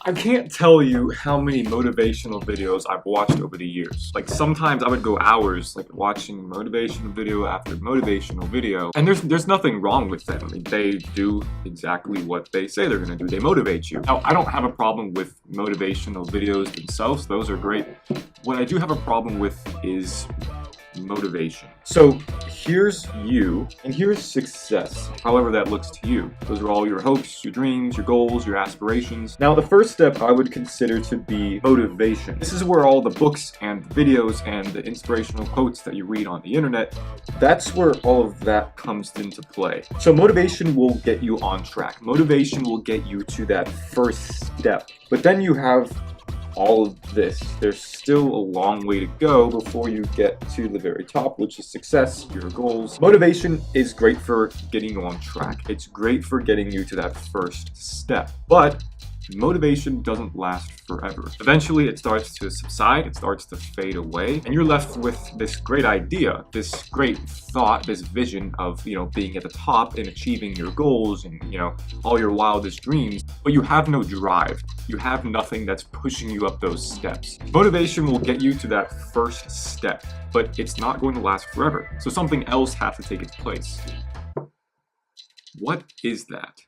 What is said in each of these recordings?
I can't tell you how many motivational videos I've watched over the years. Like sometimes I would go hours like watching motivational video after motivational video, and there's nothing wrong with them. I mean, they do exactly what they say they're gonna do. They motivate you. Now, I don't have a problem with motivational videos themselves. Those are great. What I do have a problem with is motivation. So here's you, and here's success, however that looks to you. Those are all your hopes, your dreams, your goals, your aspirations. Now the first step I would consider to be motivation. This is where all the books and videos and the inspirational quotes that you read on the internet, that's where all of that comes into play. So motivation will get you on track. Motivation will get you to that first step. But then you have all of this. There's still a long way to go before you get to the very top, which is success, your goals. Motivation is great for getting you on track. It's great for getting you to that first step. But motivation doesn't last forever. Eventually it starts to subside, it starts to fade away, and you're left with this great idea, this great thought, this vision of, being at the top and achieving your goals and, all your wildest dreams, but you have no drive. You have nothing that's pushing you up those steps. Motivation will get you to that first step, but it's not going to last forever. So something else has to take its place. What is that?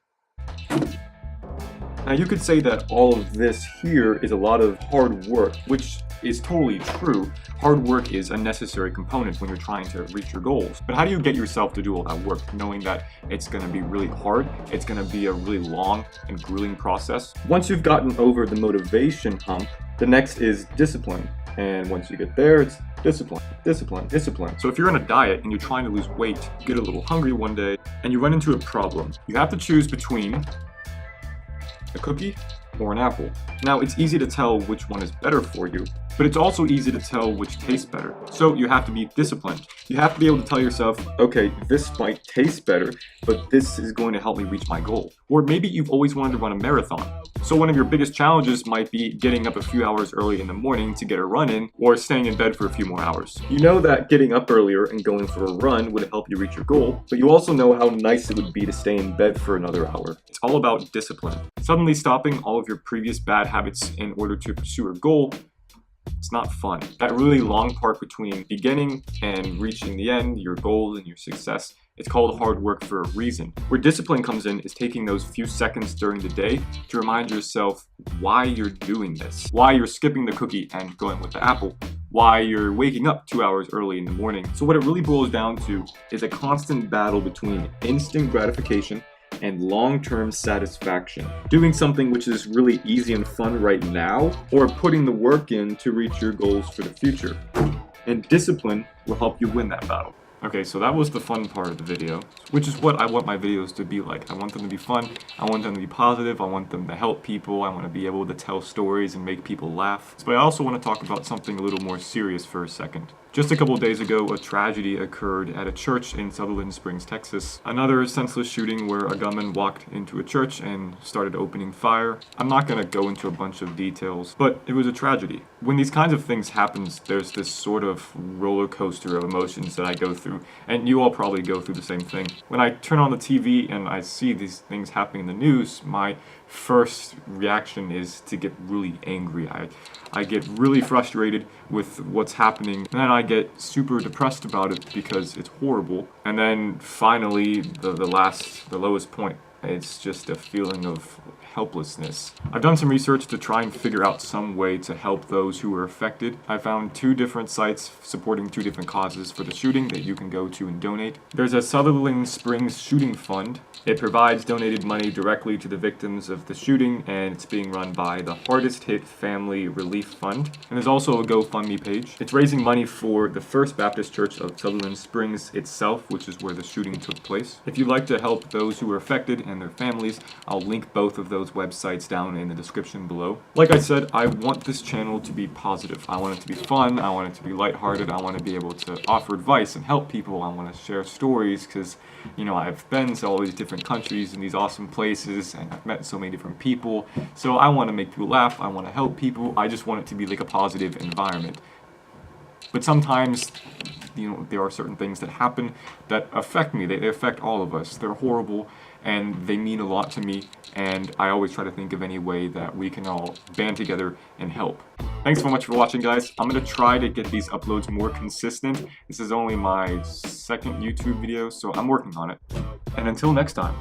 Now you could say that all of this here is a lot of hard work, which is totally true. Hard work is a necessary component when you're trying to reach your goals. But how do you get yourself to do all that work, knowing that it's going to be really hard, it's going to be a really long and grueling process? Once you've gotten over the motivation hump, the next is discipline. And once you get there, it's discipline, discipline, discipline. So if you're on a diet and you're trying to lose weight, you get a little hungry one day, and you run into a problem. You have to choose between a cookie or an apple. Now, it's easy to tell which one is better for you, but it's also easy to tell which tastes better. So you have to be disciplined. You have to be able to tell yourself, okay, this might taste better, but this is going to help me reach my goal. Or maybe you've always wanted to run a marathon. So one of your biggest challenges might be getting up a few hours early in the morning to get a run in, or staying in bed for a few more hours. You know that getting up earlier and going for a run would help you reach your goal, but you also know how nice it would be to stay in bed for another hour. It's all about discipline. Suddenly stopping all of your previous bad habits in order to pursue a goal, it's not fun. That really long part between beginning and reaching the end, your goals and your success, it's called hard work for a reason. Where discipline comes in is taking those few seconds during the day to remind yourself why you're doing this, why you're skipping the cookie and going with the apple, why you're waking up 2 hours early in the morning. So what it really boils down to is a constant battle between instant gratification and long-term satisfaction. Doing something which is really easy and fun right now, or putting the work in to reach your goals for the future. And discipline will help you win that battle. Okay, so that was the fun part of the video, which is what I want my videos to be like. I want them to be fun, I want them to be positive, I want them to help people, I want to be able to tell stories and make people laugh. But I also want to talk about something a little more serious for a second. Just a couple of days ago, a tragedy occurred at a church in Sutherland Springs, Texas. Another senseless shooting where a gunman walked into a church and started opening fire. I'm not going to go into a bunch of details, but it was a tragedy. When these kinds of things happen, there's this sort of roller coaster of emotions that I go through, and you all probably go through the same thing. When I turn on the TV and I see these things happening in the news, my first reaction is to get really angry. I get really frustrated with what's happening, and then I get super depressed about it because it's horrible. And then finally, the lowest point, it's just a feeling of helplessness. I've done some research to try and figure out some way to help those who were affected. I found 2 different sites supporting 2 different causes for the shooting that you can go to and donate. There's a Sutherland Springs Shooting Fund. It provides donated money directly to the victims of the shooting, and it's being run by the Hardest Hit Family Relief Fund. And there's also a GoFundMe page. It's raising money for the First Baptist Church of Sutherland Springs itself, which is where the shooting took place. If you'd like to help those who were affected and their families, I'll link both of those websites down in the description below. Like I said, I want this channel to be positive. I want it to be fun, I want it to be lighthearted, I want to be able to offer advice and help people, I want to share stories because, I've been to all these different countries and these awesome places and I've met so many different people. So I want to make people laugh, I want to help people, I just want it to be like a positive environment. But sometimes there are certain things that happen that affect me. They affect all of us. They're horrible, and they mean a lot to me, and I always try to think of any way that we can all band together and help. Thanks so much for watching, guys. I'm going to try to get these uploads more consistent. This is only my second YouTube video, so I'm working on it. And until next time.